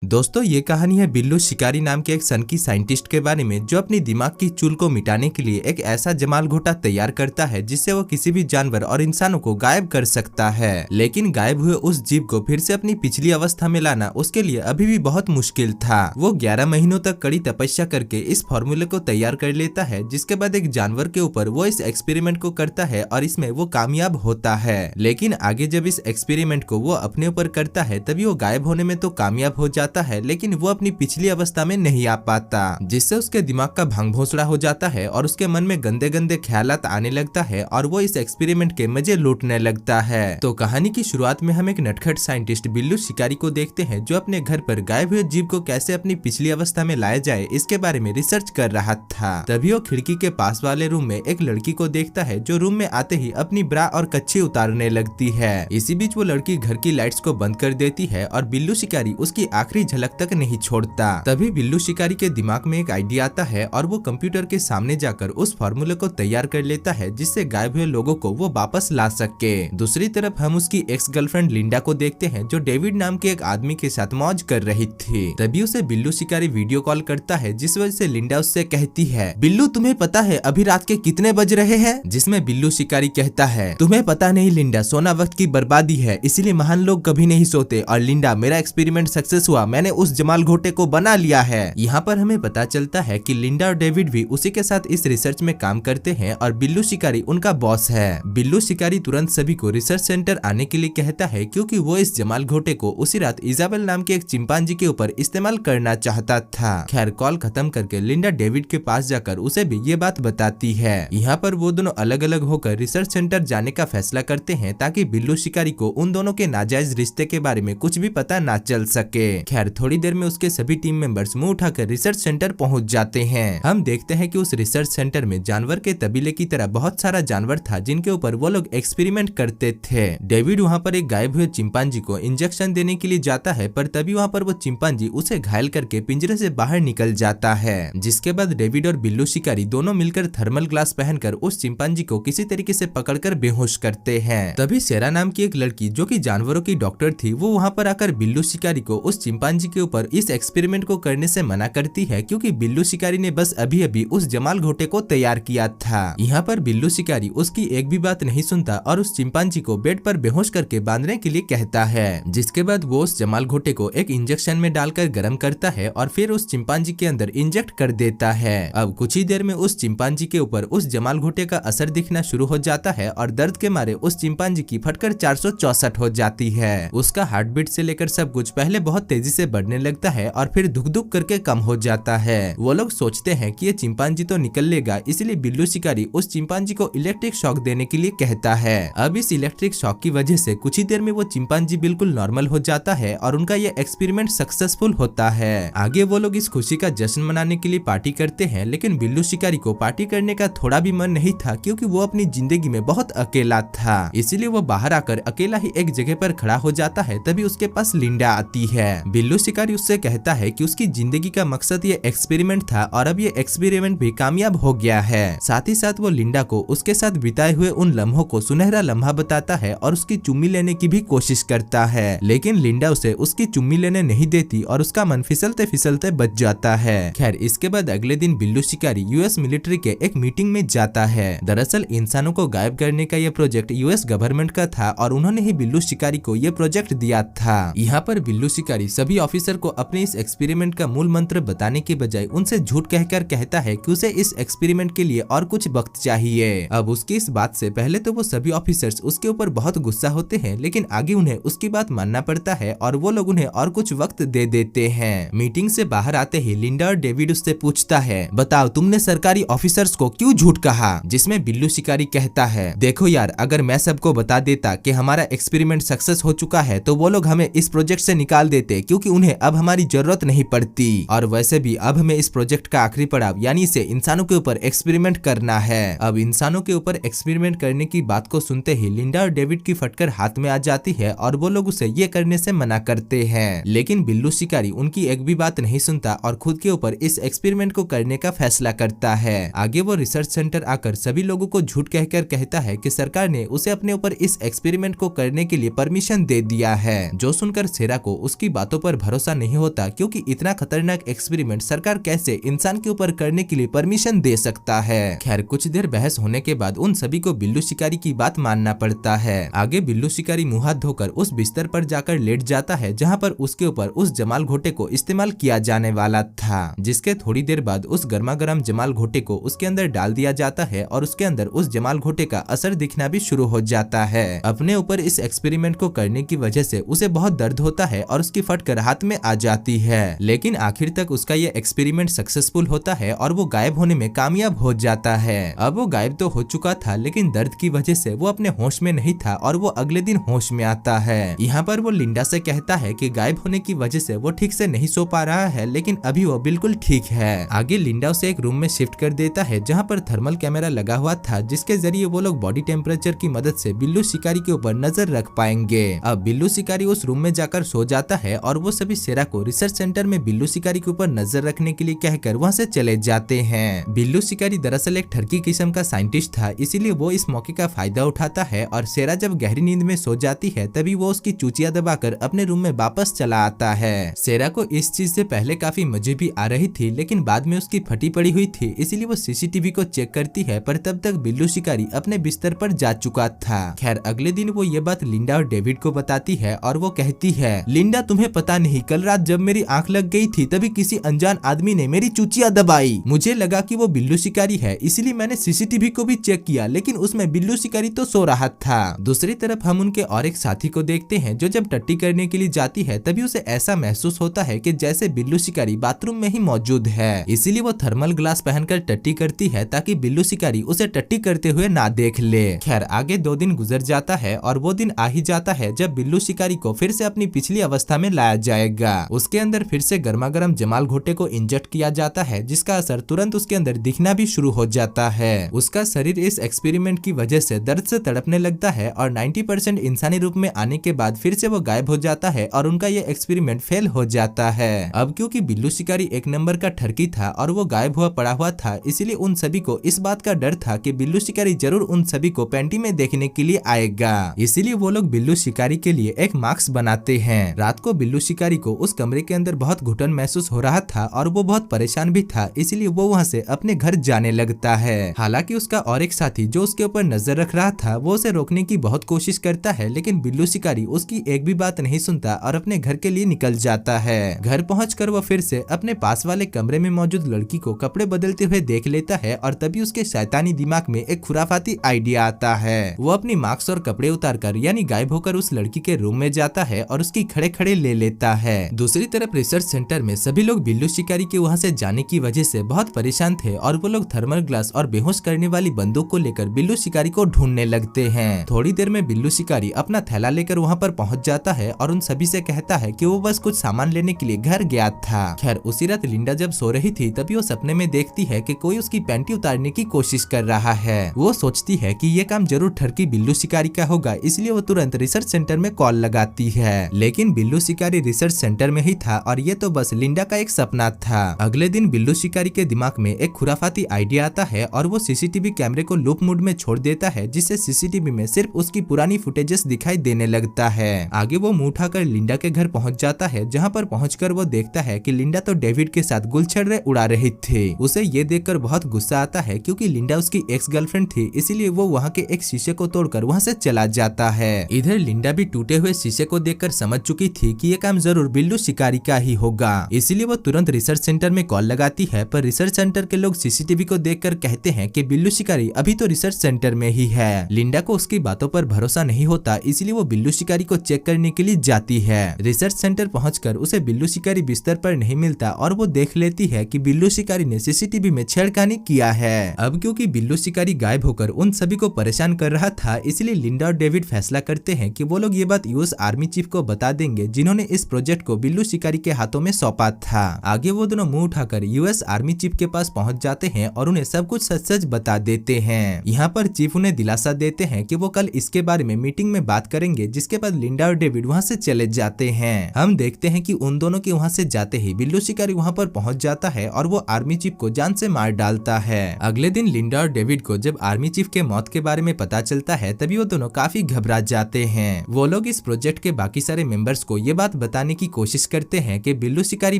दोस्तों ये कहानी है बिल्लू शिकारी नाम के एक सनकी साइंटिस्ट के बारे में, जो अपनी दिमाग की चूल को मिटाने के लिए एक ऐसा जमाल घोटा तैयार करता है जिससे वो किसी भी जानवर और इंसानों को गायब कर सकता है। लेकिन गायब हुए उस जीव को फिर से अपनी पिछली अवस्था में लाना उसके लिए अभी भी बहुत मुश्किल था। वो 11 महीनों तक कड़ी तपस्या करके इस फॉर्मूले को तैयार कर लेता है, जिसके बाद एक जानवर के ऊपर वो इस एक्सपेरिमेंट को करता है और इसमें वो कामयाब होता है। लेकिन आगे जब इस एक्सपेरिमेंट को वो अपने ऊपर करता है तभी वो गायब होने में तो कामयाब हो जाता है, लेकिन वो अपनी पिछली अवस्था में नहीं आ पाता, जिससे उसके दिमाग का भंग भोसड़ा हो जाता है और उसके मन में गंदे गंदे ख्यालात आने लगता है और वो इस एक्सपेरिमेंट के मजे लूटने लगता है। तो कहानी की शुरुआत में हम एक नटखट साइंटिस्ट बिल्लू शिकारी को देखते हैं, जो अपने घर पर गायब हुए जीव को कैसे अपनी पिछली अवस्था में लाया जाए इसके बारे में रिसर्च कर रहा था। तभी वो खिड़की के पास वाले रूम में एक लड़की को देखता है, जो रूम में आते ही अपनी ब्रा और कच्छी उतारने लगती है। इसी बीच वो लड़की घर की लाइट्स को बंद कर देती है और बिल्लू शिकारी उसकी आखिरी झलक तक नहीं छोड़ता। तभी बिल्लू शिकारी के दिमाग में एक आइडिया आता है और वो कंप्यूटर के सामने जाकर उस फार्मूले को तैयार कर लेता है, जिससे गायब हुए लोगों को वो वापस ला सके। दूसरी तरफ हम उसकी एक्स गर्लफ्रेंड लिंडा को देखते हैं, जो डेविड नाम के एक आदमी के साथ मौज कर रही थी। तभी उसे बिल्लू शिकारी वीडियो कॉल करता है, जिस वजह से लिंडा उससे कहती है, बिल्लू तुम्हें पता है अभी रात के कितने बज रहे हैं? जिसमें बिल्लू शिकारी कहता है, तुम्हें पता नहीं लिंडा, सोना वक्त की बर्बादी है, इसीलिए महान लोग कभी नहीं सोते। और लिंडा, मेरा एक्सपेरिमेंट सक्सेस हुआ, मैंने उस जमाल घोटे को बना लिया है। यहाँ पर हमें पता चलता है कि लिंडा और डेविड भी उसी के साथ इस रिसर्च में काम करते हैं और बिल्लू शिकारी उनका बॉस है। बिल्लू शिकारी तुरंत सभी को रिसर्च सेंटर आने के लिए कहता है, क्योंकि वो इस जमाल घोटे को उसी रात इजाबेल नाम के एक चिंपांजी के ऊपर इस्तेमाल करना चाहता था। खैर कॉल खत्म करके लिंडा डेविड के पास जाकर उसे भी ये बात बताती है। यहाँ पर वो दोनों अलग अलग होकर रिसर्च सेंटर जाने का फैसला करते हैं, ताकि बिल्लू शिकारी को उन दोनों के नाजायज रिश्ते के बारे में कुछ भी पता ना चल सके। खैर थोड़ी देर में उसके सभी टीम मेंबर्स मुंह उठाकर रिसर्च सेंटर पहुंच जाते हैं। हम देखते हैं कि उस रिसर्च सेंटर में जानवर के तबीले की तरह बहुत सारा जानवर था, जिनके ऊपर वो लोग एक्सपेरिमेंट करते थे। डेविड वहाँ पर एक गायब हुए चिंपांजी को इंजेक्शन देने के लिए जाता है, पर तभी वहाँ पर वो चिंपांजी उसे घायल करके पिंजरे से बाहर निकल जाता है। जिसके बाद डेविड और बिल्लू शिकारी दोनों मिलकर थर्मल ग्लास पहनकर उस चिंपांजी को किसी तरीके से पकड़कर बेहोश करते हैं। तभी सेरा नाम की एक लड़की, जो कि जानवरों की डॉक्टर थी, वो वहाँ पर आकर बिल्लू शिकारी को उस चिंपांजी के ऊपर इस एक्सपेरिमेंट को करने से मना करती है, क्योंकि बिल्लू शिकारी ने बस अभी अभी उस जमाल घोटे को तैयार किया था। यहाँ पर बिल्लू शिकारी उसकी एक भी बात नहीं सुनता और उस चिंपांजी को बेड पर बेहोश करके बांधने के लिए कहता है। जिसके बाद वो उस जमाल घोटे को एक इंजेक्शन में डालकर गर्म करता है और फिर उस चिंपांजी के अंदर इंजेक्ट कर देता है। अब कुछ ही देर में उस चिंपांजी के ऊपर उस जमाल घोटे का असर दिखना शुरू हो जाता है और दर्द के मारे उस चिंपांजी की फटकर 464 हो जाती है। उसका हार्ट बीट से लेकर सब कुछ पहले बहुत तेजी से बढ़ने लगता है और फिर धुक धुक करके कम हो जाता है। वो लोग सोचते हैं कि ये चिंपांजी तो निकल लेगा, इसलिए बिल्लू शिकारी उस चिंपांजी को इलेक्ट्रिक शॉक देने के लिए कहता है। अब इस इलेक्ट्रिक शॉक की वजह से कुछ ही देर में वो चिंपांजी बिल्कुल नॉर्मल हो जाता है और उनका ये एक्सपेरिमेंट सक्सेसफुल होता है। आगे वो लोग इस खुशी का जश्न मनाने के लिए पार्टी करते हैं, लेकिन बिल्लू शिकारी को पार्टी करने का थोड़ा भी मन नहीं था, क्योंकि वो अपनी जिंदगी में बहुत अकेला था। इसीलिए वो बाहर आकर अकेला ही एक जगह पर खड़ा हो जाता है। तभी उसके पास लिंडा आती है। बिल्लू शिकारी उससे कहता है कि उसकी जिंदगी का मकसद ये एक्सपेरिमेंट था और अब ये एक्सपेरिमेंट भी कामयाब हो गया है। साथ ही साथ वो लिंडा को उसके साथ बिताए हुए उन लम्हों को सुनहरा लम्हा बताता है और उसकी चुम्मी लेने की भी कोशिश करता है, लेकिन लिंडा उसे उसकी चुम्मी लेने नहीं देती और उसका मन फिसलते फिसलते बच जाता है। खैर इसके बाद अगले दिन बिल्लू शिकारी यूएस मिलिट्री के एक मीटिंग में जाता है। दरअसल इंसानों को गायब करने का यह प्रोजेक्ट यूएस गवर्नमेंट का था और उन्होंने ही बिल्लू शिकारी को यह प्रोजेक्ट दिया था। यहाँ पर बिल्लू शिकारी सभी ऑफिसर को अपने इस एक्सपेरिमेंट का मूल मंत्र बताने के बजाय उनसे झूठ कहकर कहता है कि उसे इस एक्सपेरिमेंट के लिए और कुछ वक्त चाहिए। अब उसकी इस बात से पहले तो वो सभी ऑफिसर्स उसके ऊपर बहुत गुस्सा होते हैं, लेकिन आगे उन्हें उसकी बात मानना पड़ता है और वो लोग उन्हें और कुछ वक्त दे देते हैं। मीटिंग से बाहर आते ही लिंडा और डेविड उससे पूछता है, बताओ तुमने सरकारी ऑफिसर्स को क्यों झूठ कहा? जिसमें बिल्लू शिकारी कहता है, देखो यार, अगर मैं सबको बता देता कि हमारा एक्सपेरिमेंट सक्सेस हो चुका है तो वो लोग हमें इस प्रोजेक्ट से निकाल देते, क्योंकि उन्हें अब हमारी जरूरत नहीं पड़ती। और वैसे भी अब हमें इस प्रोजेक्ट का आखिरी पड़ाव यानी इसे इंसानों के ऊपर एक्सपेरिमेंट करना है। अब इंसानों के ऊपर एक्सपेरिमेंट करने की बात को सुनते ही लिंडा और डेविड की फटकर हाथ में आ जाती है और वो लोग उसे ये करने से मना करते हैं। लेकिन बिल्लू शिकारी उनकी एक भी बात नहीं सुनता और खुद के ऊपर इस एक्सपेरिमेंट को करने का फैसला करता है। आगे वो रिसर्च सेंटर आकर सभी लोगों को झूठ कहकर कहता है कि सरकार ने उसे अपने ऊपर इस एक्सपेरिमेंट को करने के लिए परमिशन दे दिया है। जो सुनकर सेरा को उसकी बातों पर पर भरोसा नहीं होता, क्योंकि इतना खतरनाक एक्सपेरिमेंट सरकार कैसे इंसान के ऊपर करने के लिए परमिशन दे सकता है। खैर कुछ देर बहस होने के बाद उन सभी को बिल्लू शिकारी की बात मानना पड़ता है। आगे बिल्लू शिकारी मुंह हाथ धोकर उस बिस्तर पर जाकर लेट जाता है जहाँ पर उसके ऊपर उस जमाल घोटे को इस्तेमाल किया जाने वाला था, जिसके थोड़ी देर बाद उस गर्मा गर्म जमाल घोटे को उसके अंदर डाल दिया जाता है और उसके अंदर उस जमाल घोटे का असर दिखना भी शुरू हो जाता है। अपने ऊपर इस एक्सपेरिमेंट को करने की वजह से उसे बहुत दर्द होता है और उसकी फटकर हाथ में आ जाती है, लेकिन आखिर तक उसका ये एक्सपेरिमेंट सक्सेसफुल होता है और वो गायब होने में कामयाब हो जाता है। अब वो गायब तो हो चुका था, लेकिन दर्द की वजह से वो अपने होश में नहीं था और वो अगले दिन होश में आता है। यहाँ पर वो लिंडा से कहता है कि गायब होने की वजह से वो ठीक से नहीं सो पा रहा है, लेकिन अभी वो बिल्कुल ठीक है। आगे लिंडा उसे एक रूम में शिफ्ट कर देता है जहाँ पर थर्मल कैमरा लगा हुआ था, जिसके जरिए वो लोग बॉडी टेम्परेचर की मदद से बिल्लू शिकारी के ऊपर नजर रख पाएंगे। अब बिल्लू शिकारी उस रूम में जाकर सो जाता है और वो सभी सेरा को रिसर्च सेंटर में बिल्लू शिकारी के ऊपर नजर रखने के लिए कहकर वहाँ से चले जाते हैं। बिल्लू शिकारी दरअसल एक ठरकी किस्म का साइंटिस्ट था, इसीलिए वो इस मौके का फायदा उठाता है और सेरा जब गहरी नींद में सो जाती है तभी वो उसकी चूचिया दबाकर अपने रूम में वापस चला आता है। सेरा को इस चीज से पहले काफी मजे भी आ रही थी, लेकिन बाद में उसकी फटी पड़ी हुई थी, इसीलिए वो सीसीटीवी को चेक करती है, पर तब तक बिल्लू शिकारी अपने बिस्तर पर जा चुका था। खैर अगले दिन वो ये बात लिंडा और डेविड को बताती है और वो कहती है, लिंडा तुम्हें पता नहीं, कल रात जब मेरी आंख लग गई थी तभी किसी अनजान आदमी ने मेरी चूचिया दबाई। मुझे लगा कि वो बिल्लू शिकारी है, इसीलिए मैंने सीसीटीवी को भी चेक किया, लेकिन उसमें बिल्लू शिकारी तो सो रहा था। दूसरी तरफ हम उनके और एक साथी को देखते हैं जो जब टट्टी करने के लिए जाती है तभी उसे ऐसा महसूस होता है कि जैसे बिल्लू शिकारी बाथरूम में ही मौजूद है, इसीलिए वो थर्मल ग्लास पहनकर टट्टी करती है ताकि बिल्लू शिकारी उसे टट्टी करते हुए ना देख ले। खैर आगे 2 दिन गुजर जाता है और वो दिन आ ही जाता है जब बिल्लू शिकारी को फिर से अपनी पिछली अवस्था में लाया जाएगा। उसके अंदर फिर से गर्मा गर्म जमाल घोटे को इंजेक्ट किया जाता है, जिसका असर तुरंत उसके अंदर दिखना भी शुरू हो जाता है। उसका शरीर इस एक्सपेरिमेंट की वजह से दर्द से तड़पने लगता है और 90% इंसानी रूप में आने के बाद फिर से वो गायब हो जाता है और उनका ये एक्सपेरिमेंट फेल हो जाता है। अब क्योंकि बिल्लू शिकारी एक नंबर का ठरकी था और वो गायब हुआ पड़ा हुआ था, इसीलिए उन सभी को इस बात का डर था कि बिल्लू शिकारी जरूर उन सभी को पैंटी में देखने के लिए आएगा, इसीलिए वो लोग बिल्लू शिकारी के लिए एक मास्क बनाते हैं। रात को बिल्लू शिकारी को उस कमरे के अंदर बहुत घुटन महसूस हो रहा था और वो बहुत परेशान भी था, इसीलिए वो वहाँ से अपने घर जाने लगता है। हालांकि उसका और एक साथी जो उसके ऊपर नजर रख रहा था वो उसे रोकने की बहुत कोशिश करता है, लेकिन बिल्लू शिकारी उसकी एक भी बात नहीं सुनता और अपने घर के लिए निकल जाता है। घर पहुंचकर वो फिर से अपने पास वाले कमरे में मौजूद लड़की को कपड़े बदलते हुए देख लेता है और तभी उसके शैतानी दिमाग में एक खुराफाती आइडिया आता है। वो अपनी मास्क और कपड़े उतारकर यानी गायब होकर उस लड़की के रूम में जाता है और उसकी खड़े खड़े ले लेता है। दूसरी तरफ रिसर्च सेंटर में सभी लोग बिल्लू शिकारी के वहाँ से जाने की वजह से बहुत परेशान थे और वो लोग थर्मल ग्लास और बेहोश करने वाली बंदूक को लेकर बिल्लू शिकारी को ढूंढने लगते हैं। थोड़ी देर में बिल्लू शिकारी अपना थैला लेकर वहाँ पर पहुँच जाता है और उन सभी से कहता है कि वो बस कुछ सामान लेने के लिए घर गया था। खैर उसी रात लिंडा जब सो रही थी तभी वो सपने में देखती है कि कोई उसकी पैंटी उतारने की कोशिश कर रहा है। वो सोचती है कि ये काम जरूर ठरकी बिल्लू शिकारी का होगा, इसलिए वो तुरंत रिसर्च सेंटर में कॉल लगाती है, लेकिन बिल्लू शिकारी रिसर्च सेंटर में ही था और ये तो बस लिंडा का एक सपना था। अगले दिन बिल्लू शिकारी के दिमाग में एक खुराफाती आइडिया आता है और वो सीसीटीवी कैमरे को लूप मोड में छोड़ देता है, जिससे सीसीटीवी में सिर्फ उसकी पुरानी फुटेजेस दिखाई देने लगता है। आगे वो मुंह उठाकर लिंडा के घर पहुंच जाता है, जहां पर पहुंचकर वो देखता है कि लिंडा तो डेविड के साथ गुलछड़े उड़ा रही थी। उसे ये देखकर बहुत गुस्सा आता है क्योंकि लिंडा उसकी एक्स गर्लफ्रेंड थी, इसीलिए वो वहाँ के एक शीशे को तोड़कर वहाँ से चला जाता है। इधर लिंडा भी टूटे हुए शीशे को देखकर समझ चुकी थी कि ये काम जरूर बिल्लू शिकारी का ही होगा, इसीलिए वो तुरंत रिसर्च सेंटर में कॉल लगाती है, पर रिसर्च सेंटर के लोग सीसीटीवी को देखकर कहते हैं कि बिल्लू शिकारी अभी तो रिसर्च सेंटर में ही है। लिंडा को उसकी बातों पर भरोसा नहीं होता, इसलिए वो बिल्लू शिकारी को चेक करने के लिए जाती है। रिसर्च सेंटर पहुंचकर उसे बिल्लू शिकारी बिस्तर पर नहीं मिलता और वो देख लेती है कि बिल्लू शिकारी ने सीसीटीवी में छेड़खानी किया है। अब क्योंकि बिल्लू शिकारी गायब होकर उन सभी को परेशान कर रहा था, इसलिए लिंडा और डेविड फैसला करते हैं कि वो लोग ये बात यूएस आर्मी चीफ को बता देंगे, जिन्होंने इस प्रोजेक्ट को बिल्लू शिकारी के हाथों में सौंपा था। आगे वो दोनों मुंह उठाकर यूएस आर्मी चीफ के पास पहुंच जाते हैं और उन्हें सब कुछ सच सच बता देते हैं। यहाँ पर चीफ उन्हें दिलासा देते हैं कि वो कल इसके बारे में मीटिंग में बात करेंगे, जिसके बाद लिंडा और डेविड वहाँ से चले जाते हैं। हम देखते हैं कि उन दोनों के वहाँ से जाते ही बिल्लू शिकारी वहाँ पर पहुँच जाता है और वो आर्मी चीफ को जान से मार डालता है। अगले दिन लिंडा और डेविड को जब आर्मी चीफ के मौत के बारे में पता चलता है, तभी वो दोनों काफी घबरा जाते हैं। वो लोग इस प्रोजेक्ट के बाकी सारे मेंबर्स को ये बात बता बताने की कोशिश करते हैं कि बिल्लू शिकारी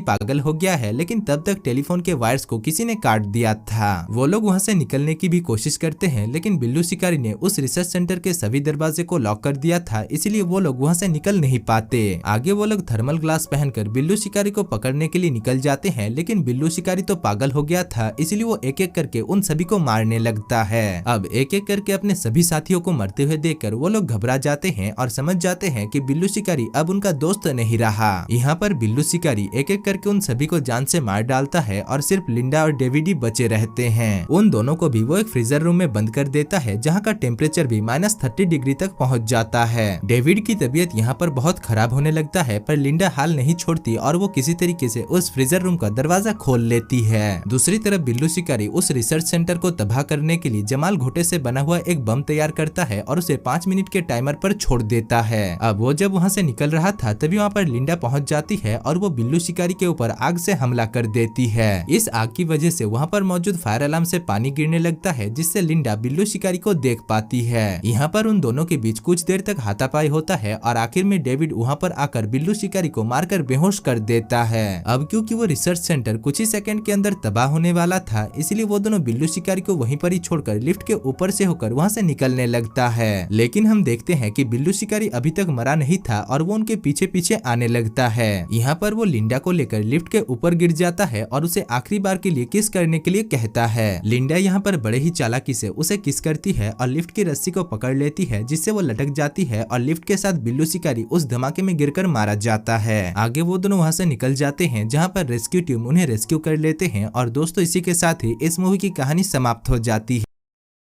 पागल हो गया है, लेकिन तब तक टेलीफोन के वायर्स को किसी ने काट दिया था। वो लोग वहाँ से निकलने की भी कोशिश करते हैं, लेकिन बिल्लू शिकारी ने उस रिसर्च सेंटर के सभी दरवाजे को लॉक कर दिया था, इसलिए वो लोग वहाँ से निकल नहीं पाते। आगे वो लोग थर्मल ग्लास पहनकर बिल्लू शिकारी को पकड़ने के लिए निकल जाते हैं, लेकिन बिल्लू शिकारी तो पागल हो गया था, इसलिए वो एक एक करके उन सभी को मारने लगता है। अब एक एक करके अपने सभी साथियों को मरते हुए देखकर वो लोग घबरा जाते हैं और समझ जाते हैं कि बिल्लू शिकारी अब उनका दोस्त नहीं रहा। यहाँ पर बिल्लू शिकारी एक एक करके उन सभी को जान से मार डालता है और सिर्फ लिंडा और डेविड ही बचे रहते हैं। उन दोनों को भी वो एक फ्रीजर रूम में बंद कर देता है, जहाँ का टेम्परेचर भी -30 डिग्री तक पहुँच जाता है। डेविड की तबीयत यहाँ पर बहुत खराब होने लगता है, पर लिंडा हाल नहीं छोड़ती और वो किसी तरीके से उस फ्रीजर रूम का दरवाजा खोल लेती है। दूसरी तरफ बिल्लू शिकारी उस रिसर्च सेंटर को तबाह करने के लिए जमाल घोटे से बना हुआ एक बम तैयार करता है और उसे 5 मिनट के टाइमर पर छोड़ देता है। अब वो जब वहाँ से निकल रहा था तभी वहाँ पर लिंडा पहुँच जाती है और वो बिल्लू शिकारी के ऊपर आग से हमला कर देती है। इस आग की वजह से वहाँ पर मौजूद फायर अलार्म से पानी गिरने लगता है, जिससे लिंडा बिल्लू शिकारी को देख पाती है। यहाँ पर उन दोनों के बीच कुछ देर तक हाथापाई होता है और आखिर में डेविड वहाँ पर आकर बिल्लू शिकारी को मारकर बेहोश कर देता है। अब क्योंकि वो रिसर्च सेंटर कुछ ही सेकंड के अंदर तबाह होने वाला था, इसलिए वो दोनों बिल्लू शिकारी को वहीं पर ही छोड़कर लिफ्ट के ऊपर से होकर वहाँ से निकलने लगता है। लेकिन हम देखते हैं कि बिल्लू शिकारी अभी तक मरा नहीं था और वो उनके पीछे पीछे आने लगता है। यहाँ पर वो लिंडा को लेकर लिफ्ट के ऊपर गिर जाता है और उसे आखिरी बार के लिए किस करने के लिए कहता है। लिंडा यहाँ पर बड़े ही चालाकी से उसे किस करती है और लिफ्ट की रस्सी को पकड़ लेती है, जिससे वो लटक जाती है और लिफ्ट के साथ बिल्लू शिकारी उस धमाके में गिरकर मारा जाता है। आगे वो दोनों वहाँ से निकल जाते हैं, जहाँ पर रेस्क्यू टीम उन्हें रेस्क्यू कर लेते हैं और दोस्तों इसी के साथ ही इस मूवी की कहानी समाप्त हो जाती है।